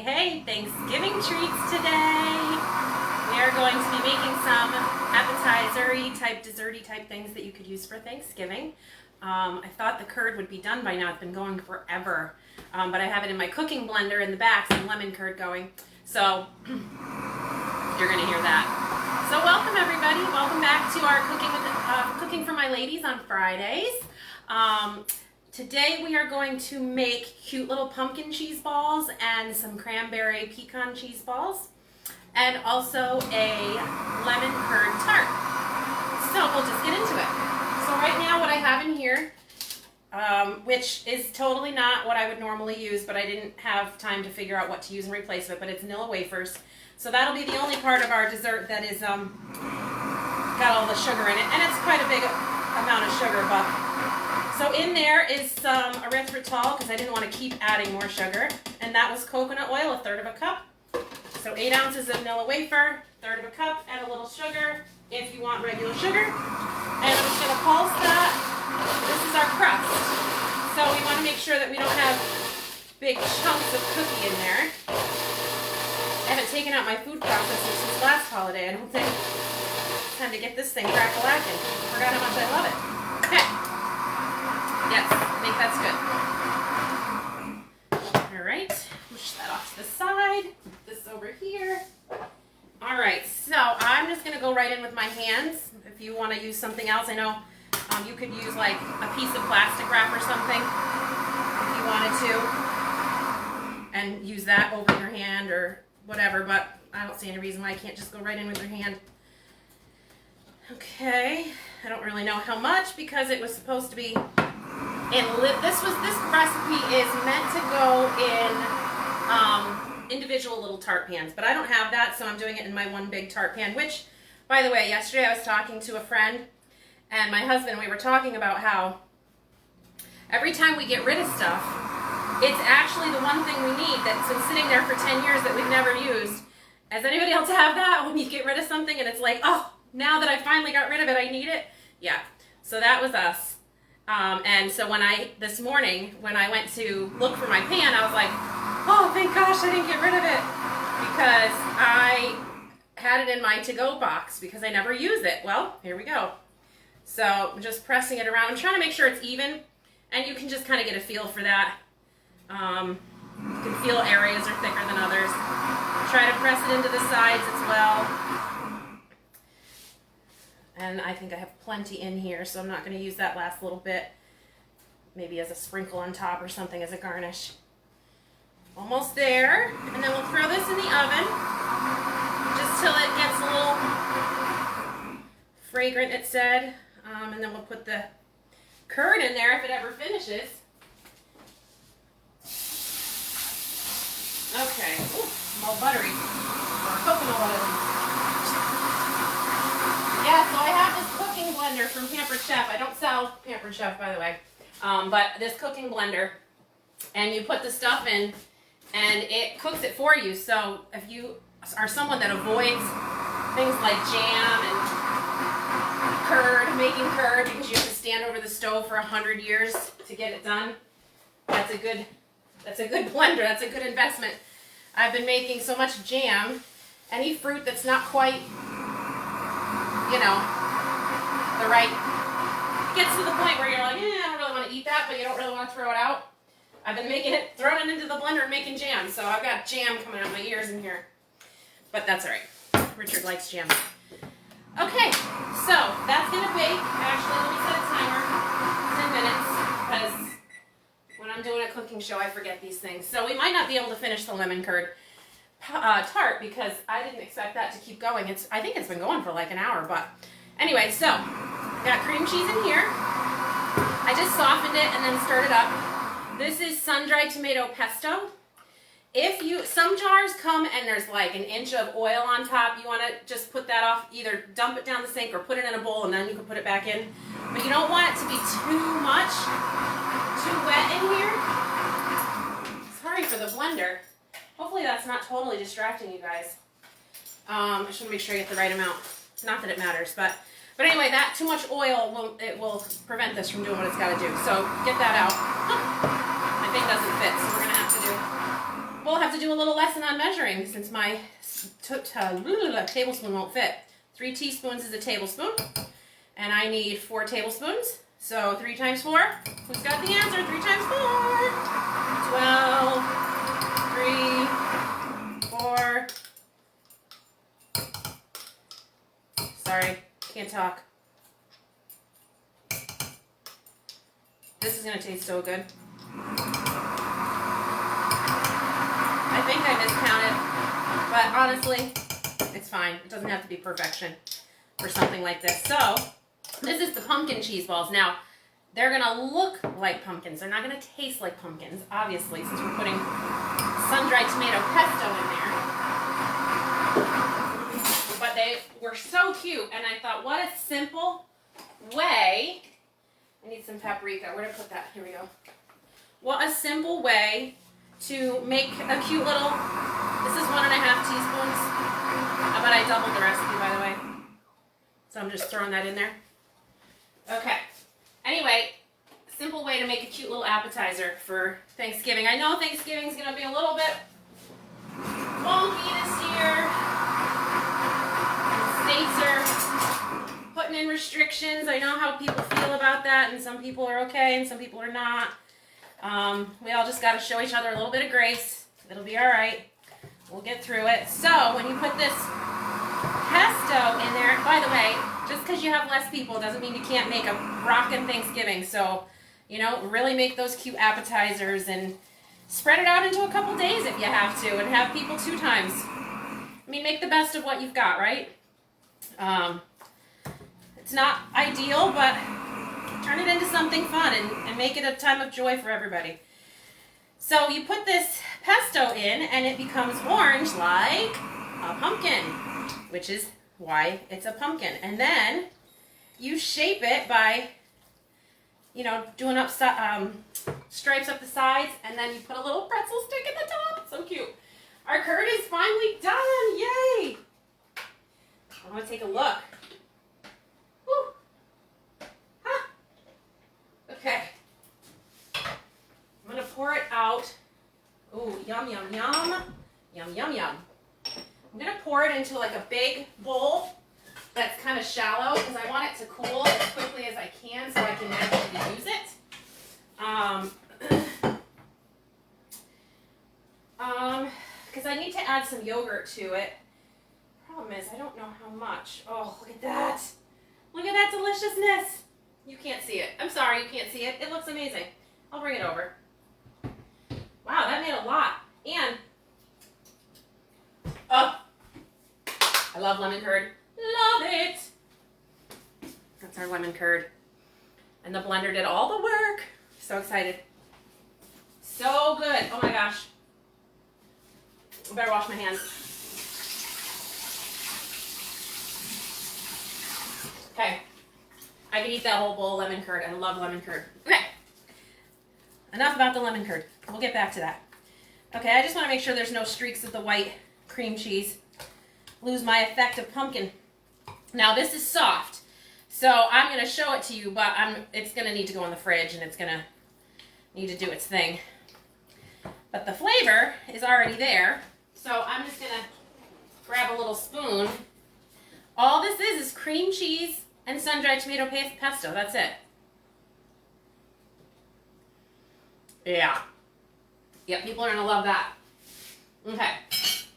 Hey, Thanksgiving treats today. We are going to be making some appetizer-y type, dessert-y type things that you could use for Thanksgiving. I thought the curd would be done by now. It's been going forever. But I have it in my cooking blender in the back, some lemon curd going. So you're going to hear that. So welcome everybody. Welcome back to our Cooking for My Ladies on Fridays. Today we are going to make cute little pumpkin cheese balls and some cranberry pecan cheese balls and also a lemon curd tart. So we'll just get into it. So right now what I have in here, which is totally not what I would normally use, but I didn't have time to figure out what to use in replace of it, but it's vanilla wafers. So that'll be the only part of our dessert that is got all the sugar in it, and it's quite a big amount of sugar, but so in there is some erythritol because I didn't want to keep adding more sugar, and that was coconut oil, 1/3 of a cup. So 8 ounces of vanilla wafer, 1/3 of a cup, and a little sugar if you want regular sugar. And I'm just going to pulse that. This is our crust. So we want to make sure that we don't have big chunks of cookie in there. I haven't taken out my food processor since last holiday. I don't think. It's time to get this thing crack-a-lackin'. Forgot how much I love it. Okay. Yes, I think that's good. All right, push that off to the side. Put this over here. All right, so I'm just going to go right in with my hands. If you want to use something else, I know you could use like a piece of plastic wrap or something if you wanted to, and use that over your hand or whatever, but I don't see any reason why I can't just go right in with your hand. Okay, I don't really know how much because it was supposed to be in, this recipe is meant to go in individual little tart pans, but I don't have that, so I'm doing it in my one big tart pan, which, by the way, yesterday I was talking to a friend and my husband, we were talking about how every time we get rid of stuff, it's actually the one thing we need that's been sitting there for 10 years that we've never used. Does anybody else have that when you get rid of something and it's like, oh, now that I finally got rid of it, I need it? Yeah, so that was us. And so this morning, when I went to look for my pan, I was like, oh, thank gosh I didn't get rid of it, because I had it in my to-go box because I never use it. Well, here we go. So I'm just pressing it around. I'm trying to make sure it's even, and you can just kind of get a feel for that. You can feel areas are thicker than others. Try to press it into the sides as well. And I think I have plenty in here, so I'm not going to use that last little bit. Maybe as a sprinkle on top or something as a garnish. Almost there. And then we'll throw this in the oven just till it gets a little fragrant, it said. And then we'll put the curd in there if it ever finishes. Okay. Ooh, I'm all buttery. Or coconut oil. Yeah, so I have this cooking blender from Pampered Chef. I don't sell Pampered Chef, by the way. But this cooking blender, and you put the stuff in, and it cooks it for you. So if you are someone that avoids things like jam and curd, making curd, because you have to stand over the stove for 100 years to get it done, that's a good blender. That's a good investment. I've been making so much jam. Any fruit that's not quite, you know, the right, it gets to the point where you're like, I don't really want to eat that, but you don't really want to throw it out. I've been making it, throwing it into the blender and making jam, so I've got jam coming out of my ears in here. But that's all right. Richard likes jam. Okay, so that's going to bake. Actually, let me set a timer, 10 minutes, because when I'm doing a cooking show, I forget these things. So we might not be able to finish the lemon curd tart because I didn't expect that to keep going. I think it's been going for like an hour, but anyway, so got cream cheese in here. I just softened it and then stirred it up. This is sun-dried tomato pesto. Some jars come and there's like an inch of oil on top. You want to just put that off, either dump it down the sink or put it in a bowl and then you can put it back in. But you don't want it to be too much, too wet in here. Sorry for the blender. Hopefully that's not totally distracting you guys. I just want to make sure I get the right amount. Not that it matters, but anyway, that too much oil will prevent this from doing what it's got to do. So get that out. My thing doesn't fit, so we're gonna have to do. We'll have to do a little lesson on measuring since my tablespoon won't fit. 3 teaspoons is a tablespoon, and I need 4 tablespoons. So 3 times 4. Who's got the answer? 3 times 4. 12, 3, 4. Sorry, can't talk. This is gonna taste so good. I think I miscounted, but honestly, it's fine. It doesn't have to be perfection for something like this. So, this is the pumpkin cheese balls. Now, they're gonna look like pumpkins. They're not gonna taste like pumpkins, obviously, since we're putting sun-dried tomato pesto in there. But they were so cute, and I thought, what a simple way. I need some paprika. Where did I put that? Here we go. What a simple way to make a cute little, this is 1.5 teaspoons, but I doubled the recipe, by the way. So I'm just throwing that in there. Okay. Anyway, simple way to make a cute little appetizer for Thanksgiving. I know Thanksgiving's going to be a little bit wonky this year. States are putting in restrictions. I know how people feel about that, and some people are okay and some people are not. We all just got to show each other a little bit of grace. It'll be all right. We'll get through it. So when you put this pesto in there, by the way, just because you have less people doesn't mean you can't make a rockin' Thanksgiving. So, you know, really make those cute appetizers and spread it out into a couple days if you have to, and have people 2 times. I mean, make the best of what you've got, right? It's not ideal, but turn it into something fun and make it a time of joy for everybody. So you put this pesto in and it becomes orange like a pumpkin, which is why it's a pumpkin. And then you shape it by, you know, doing up stripes up the sides, and then you put a little pretzel stick in the top. So cute. Our curd is finally done. Yay! I want to take a look. Woo. Huh. Okay. I'm going to pour it out. Ooh, yum, yum, yum. Yum, yum, yum. I'm going to pour it into like a big bowl that's kind of shallow because I want it to cool as quickly as I can so I can actually use it. Because I need to add some yogurt to it. Problem is, I don't know how much. Oh, look at that. Look at that deliciousness. You can't see it. I'm sorry you can't see it. It looks amazing. I'll bring it over. Wow, that made a lot. And, oh, I love lemon curd. Love it. That's our lemon curd. And the blender did all the work. So excited. So good. Oh my gosh. I better wash my hands. Okay. I could eat that whole bowl of lemon curd. I love lemon curd. Okay. Enough about the lemon curd. We'll get back to that. Okay, I just want to make sure there's no streaks of the white cream cheese. Lose my effect of pumpkin. Now this is soft, so I'm going to show it to you, but it's going to need to go in the fridge and it's going to need to do its thing. But the flavor is already there, so I'm just going to grab a little spoon. All this is cream cheese and sun-dried tomato pesto. That's it. Yeah. Yep, people are going to love that. Okay.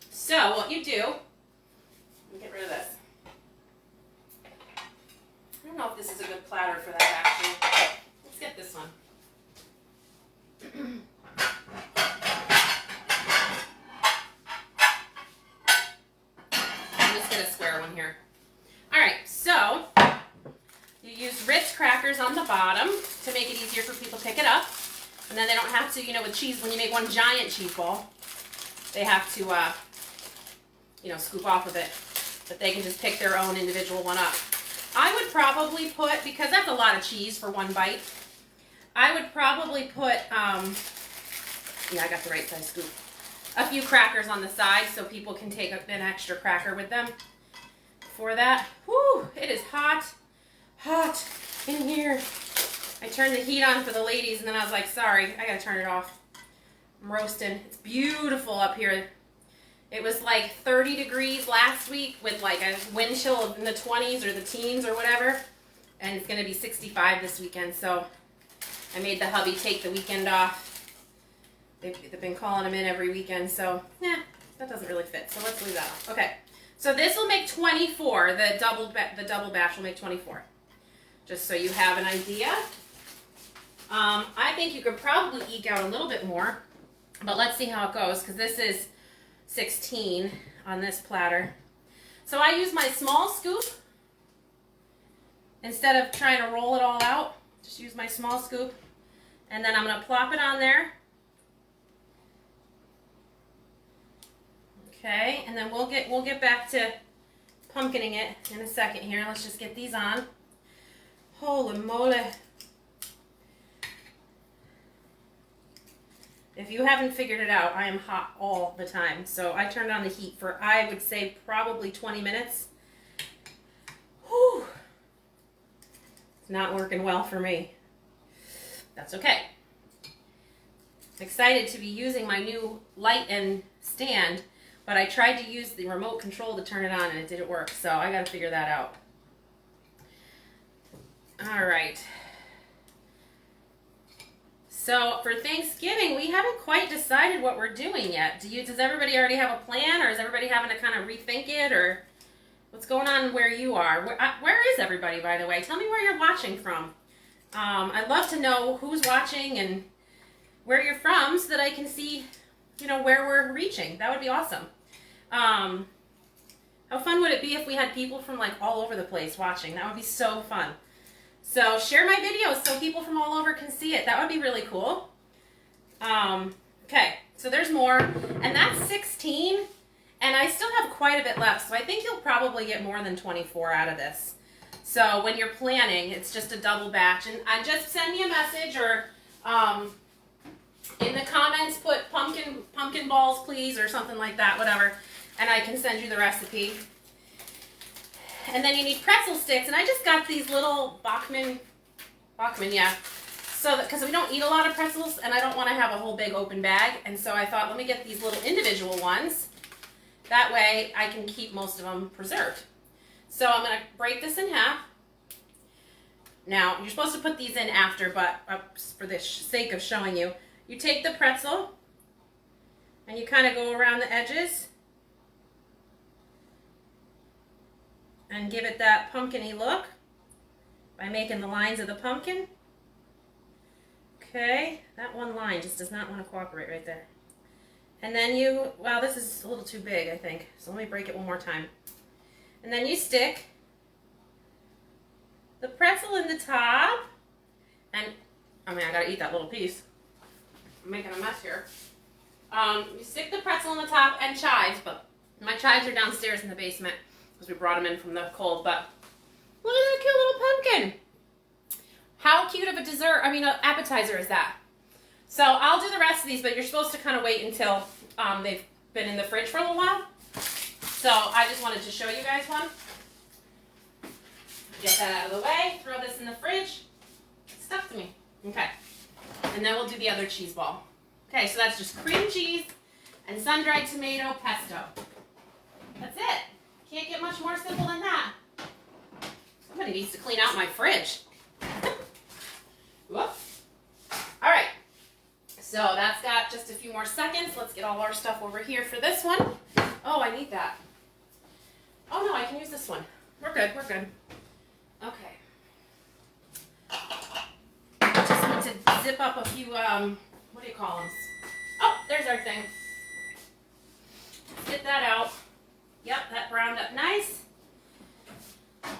So what you do, let me get rid of this. I don't know if this is a good platter for that actually. Let's get this one. I'll just get a square one here. Alright, so you use Ritz crackers on the bottom to make it easier for people to pick it up. And then they don't have to, you know, with cheese, when you make one giant cheese ball, they have to, you know, scoop off of it. But they can just pick their own individual one up. I would probably put, because that's a lot of cheese for one bite, I would probably put, yeah, I got the right size scoop, a few crackers on the side so people can take an extra cracker with them for that. Whew, it is hot in here. I turned the heat on for the ladies and then I was like, sorry, I gotta turn it off. I'm roasting. It's beautiful up here. It was like 30 degrees last week with like a wind chill in the 20s or the teens or whatever. And it's going to be 65 this weekend. So I made the hubby take the weekend off. They've been calling him in every weekend. So, yeah, that doesn't really fit. So let's leave that off. Okay. So this will make 24. The double batch will make 24. Just so you have an idea. I think you could probably eke out a little bit more. But let's see how it goes, because this is 16 on this platter. So I use my small scoop. Instead of trying to roll it all out, just use my small scoop. And then I'm going to plop it on there. Okay, and then we'll get back to pumpkining it in a second here. Let's just get these on. Holy moly. If you haven't figured it out, I am hot all the time. So I turned on the heat for, I would say, probably 20 minutes. Whew. It's not working well for me. That's okay. I'm excited to be using my new light and stand, but I tried to use the remote control to turn it on and it didn't work, so I got to figure that out. All right. So for Thanksgiving, we haven't quite decided what we're doing yet. Does everybody already have a plan, or is everybody having to kind of rethink it, or what's going on where you are? Where is everybody, by the way? Tell me where you're watching from. I'd love to know who's watching and where you're from so that I can see, you know, where we're reaching. That would be awesome. How fun would it be if we had people from like all over the place watching? That would be so fun. So share my videos so people from all over can see it. That would be really cool. Okay, so there's more. And that's 16. And I still have quite a bit left. So I think you'll probably get more than 24 out of this. So when you're planning, it's just a double batch. And just send me a message, or in the comments put pumpkin balls please, or something like that, whatever. And I can send you the recipe. And then you need pretzel sticks, and I just got these little Bachman, yeah. So because we don't eat a lot of pretzels, and I don't want to have a whole big open bag, and so I thought, let me get these little individual ones. That way I can keep most of them preserved. So I'm going to break this in half. Now, you're supposed to put these in after, but for the sake of showing you, you take the pretzel, and you kind of go around the edges, and give it that pumpkin-y look by making the lines of the pumpkin. Okay, that one line just does not want to cooperate right there. And then you, wow, this is a little too big, I think. So let me break it one more time. And then you stick the pretzel in the top. And, I mean, I gotta eat that little piece. I'm making a mess here. You stick the pretzel in the top and chives, but my chives are downstairs in the basement because we brought them in from the cold. But look at that cute little pumpkin. How cute of a dessert, I mean, an appetizer is that? So I'll do the rest of these, but you're supposed to kind of wait until they've been in the fridge for a little while. So I just wanted to show you guys one. Get that out of the way, throw this in the fridge. It's stuck to me. Okay. And then we'll do the other cheese ball. Okay, so that's just cream cheese and sun-dried tomato pesto. That's it. Can't get much more simple than that. Somebody needs to clean out my fridge. Whoops. All right. So that's got just a few more seconds. Let's get all our stuff over here for this one. Oh, I need that. Oh no, I can use this one. We're good, we're good. Okay. Just need to zip up a few, what do you call them? Oh, there's our thing. Get that out. Yep, that browned up nice. Our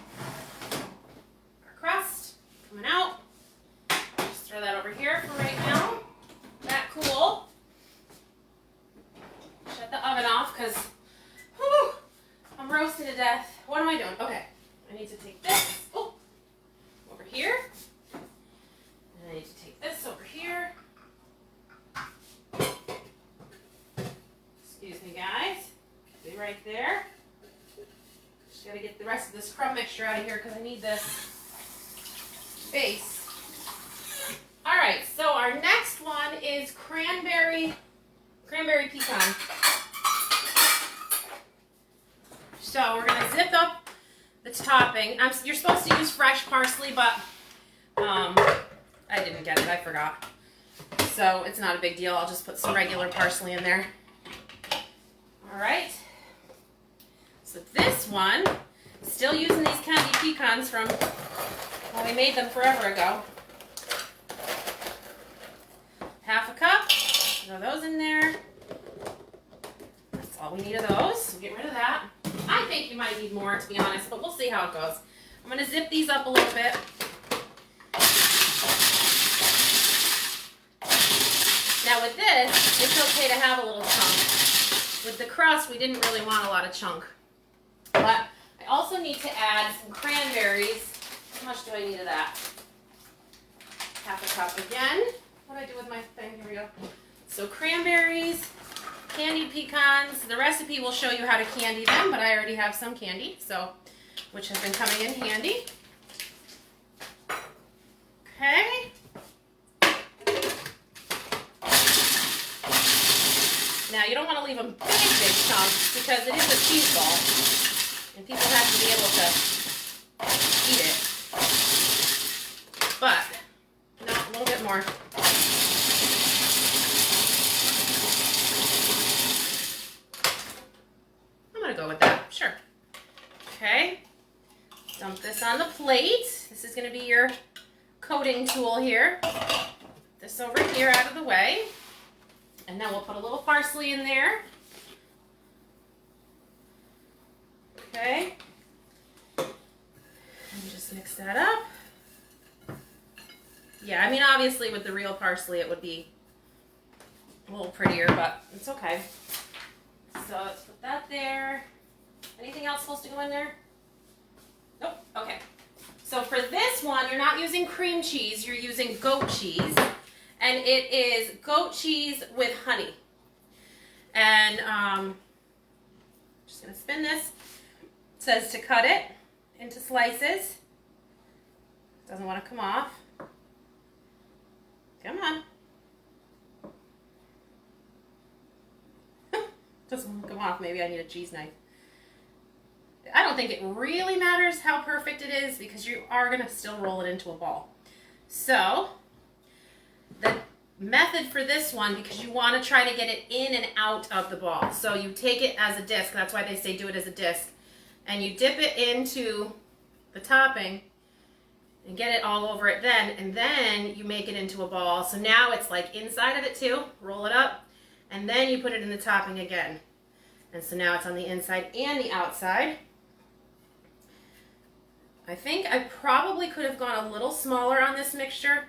crust coming out. Just throw that over here for right now. That cool. Shut the oven off because I'm roasting to death. What am I doing? Okay, I need to take this over here. And I need to take this over here. Excuse me, guys. Be right there. Just gotta get the rest of this crumb mixture out of here because I need this base. All right, so our next one is cranberry cranberry pecan. So we're gonna zip up the topping. You're supposed to use fresh parsley, but I didn't get it, I forgot. So it's not a big deal. I'll just put some regular parsley in there. All right. So this one, still using these candy pecans from when we made them forever ago. Half a cup, throw those in there. That's all we need of those, so get rid of that. I think you might need more, to be honest, but we'll see how it goes. I'm gonna zip these up a little bit. Now with this, it's okay to have a little chunk. With the crust, we didn't really want a lot of chunk. But I also need to add some cranberries. How much do I need of that? Half a cup again. What do I do with my thing? Here we go. So cranberries, candied pecans. The recipe will show you how to candy them, but I already have some candy, so which has been coming in handy. Okay. Now you don't want to leave them big chunks because it is a cheese ball, and people have to be able to eat it. But no, a little bit more. I'm gonna go with that. Sure. Okay. Dump this on the plate. This is gonna be your coating tool here. This over here out of the way. And then we'll put a little parsley in there. Okay. And just mix that up. Yeah, I mean, obviously with the real parsley it would be a little prettier, but it's okay. So let's put that there. Anything else supposed to go in there? Nope. Okay. So for this one, you're not using cream cheese, you're using goat cheese. And it is goat cheese with honey. And just gonna spin this. It says to cut it into slices. Doesn't want to come off. Come on. Doesn't want to come off. Maybe I need a cheese knife. I don't think it really matters how perfect it is because you are gonna still roll it into a ball. So the method for this one, because you want to try to get it in and out of the ball. So you take it as a disc. That's why they say do it as a disc. And you dip it into the topping and get it all over it then. And then you make it into a ball. So now it's like inside of it too. Roll it up. And then you put it in the topping again. And so now it's on the inside and the outside. I think I probably could have gone a little smaller on this mixture.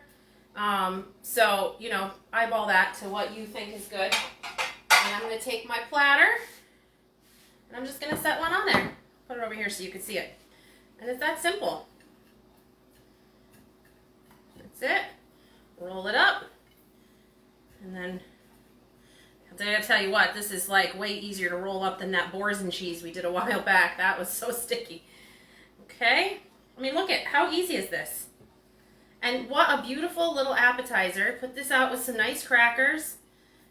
So, you know, eyeball that to what you think is good. And I'm going to take my platter and I'm just going to set one on there. Put it over here so you can see it. And it's that simple. That's it. Roll it up. And then, I'll tell you what, this is like way easier to roll up than that boars and cheese we did a while back. That was so sticky. Okay. I mean, look at how easy is this? And what a beautiful little appetizer. Put this out with some nice crackers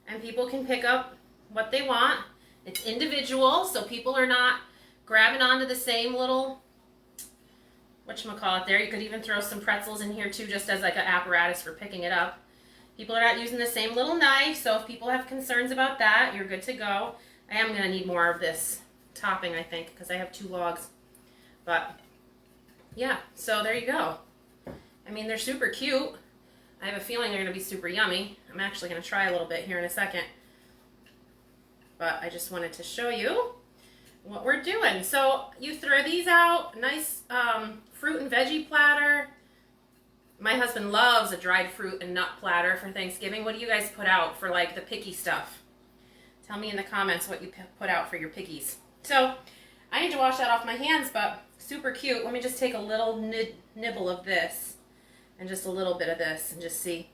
and people can pick up what they want. It's individual, so people are not grabbing onto the same little, whatchamacallit there. You could even throw some pretzels in here too, just as like an apparatus for picking it up. People are not using the same little knife, so if people have concerns about that, you're good to go. I am going to need more of this topping, I think, because I have 2 logs. But yeah, so there you go. I mean, they're super cute. I have a feeling they're going to be super yummy. I'm actually going to try a little bit here in a second. But I just wanted to show you what we're doing. So you throw these out, nice fruit and veggie platter. My husband loves a dried fruit and nut platter for Thanksgiving. What do you guys put out for like the picky stuff? Tell me in the comments what you put out for your pickies. So I need to wash that off my hands, but super cute. Let me just take a little nibble of this. And just a little bit of this and just see.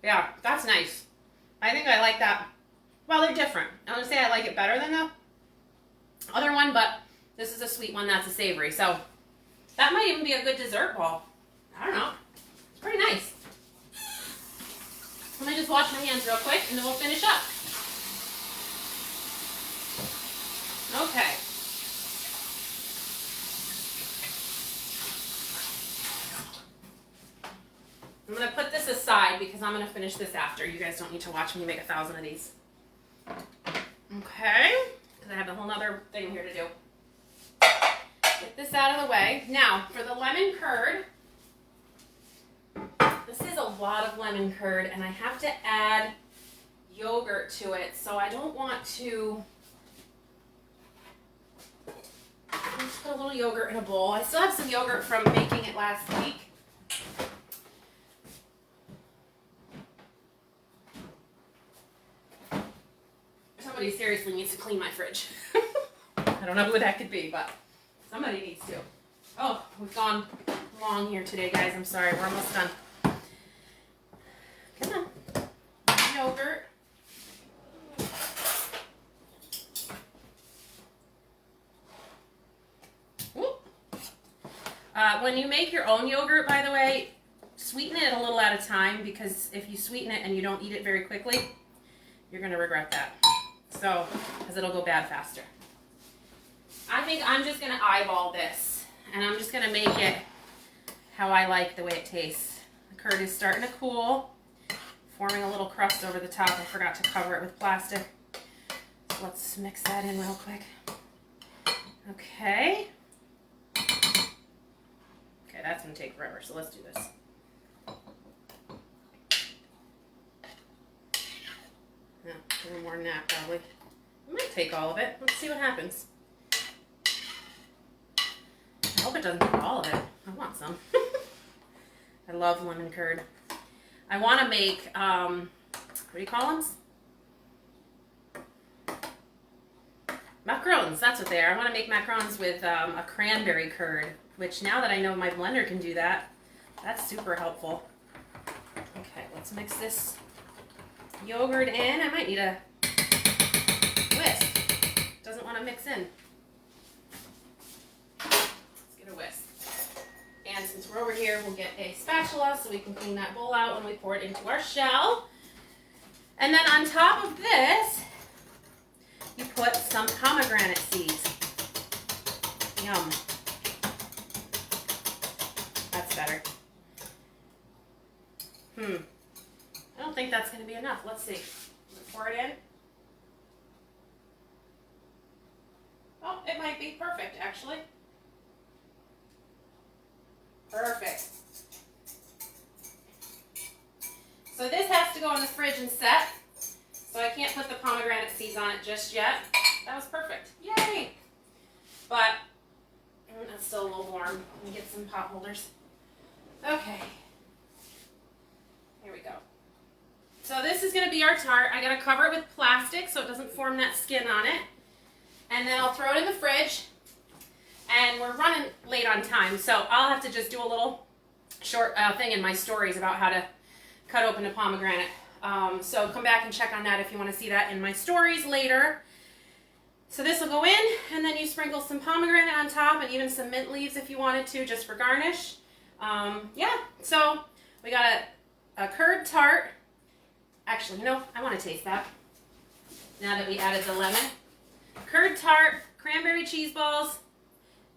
Yeah, that's nice. I think I like that. Well, they're different. I want to say I like it better than the other one, but this is a sweet one, that's a savory. So that might even be a good dessert ball. I don't know. It's pretty nice. Let me just wash my hands real quick and then we'll finish up. Okay. I'm going to put this aside because I'm going to finish this after. You guys don't need to watch me make 1,000 of these. Okay. Because I have a whole other thing here to do. Get this out of the way. Now, for the lemon curd, this is a lot of lemon curd, and I have to add yogurt to it, so I don't want to... Let's put a little yogurt in a bowl. I still have some yogurt from making it last week. Somebody seriously needs to clean my fridge. I don't know who that could be, but somebody needs to. Oh, we've gone long here today, guys. I'm sorry. We're almost done. Come on. Yogurt. When you make your own yogurt, by the way, sweeten it a little at a time, because if you sweeten it and you don't eat it very quickly, you're going to regret that. So, because it'll go bad faster. I think I'm just going to eyeball this, and I'm just going to make it how I like the way it tastes. The curd is starting to cool, forming a little crust over the top. I forgot to cover it with plastic. So let's mix that in real quick. Okay. Okay, that's going to take forever, so let's do this. Yeah, a little more than that, probably. I might take all of it. Let's see what happens. I hope it doesn't take all of it. I want some. I love lemon curd. I want to make, what do you call them? Macarons, that's what they are. I want to make macarons with a cranberry curd, which now that I know my blender can do that, that's super helpful. Okay, let's mix this yogurt in. I might need a whisk. Doesn't want to mix in. Let's get a whisk. And since we're over here, we'll get a spatula so we can clean that bowl out when we pour it into our shell. And then on top of this, you put some pomegranate seeds. Yum. That's better. I don't think that's going to be enough. Let's see. Pour it in. Oh, it might be perfect, actually. Perfect. So this has to go in the fridge and set. So I can't put the pomegranate seeds on it just yet. That was perfect. Yay! But that's still a little warm. Let me get some pot holders. Okay. Here we go. So this is going to be our tart. I got to cover it with plastic so it doesn't form that skin on it. And then I'll throw it in the fridge. And we're running late on time, so I'll have to just do a little short thing in my stories about how to cut open a pomegranate. So come back and check on that if you want to see that in my stories later. So this will go in, and then you sprinkle some pomegranate on top and even some mint leaves if you wanted to, just for garnish. Yeah, so we got a curd tart. Actually, no, I want to taste that now that we added the lemon. Curd tart, cranberry cheese balls,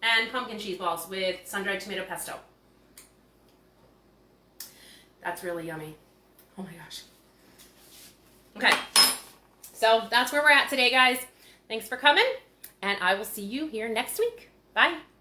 and pumpkin cheese balls with sun-dried tomato pesto. That's really yummy. Oh my gosh. Okay, so that's where we're at today, guys. Thanks for coming, and I will see you here next week. Bye.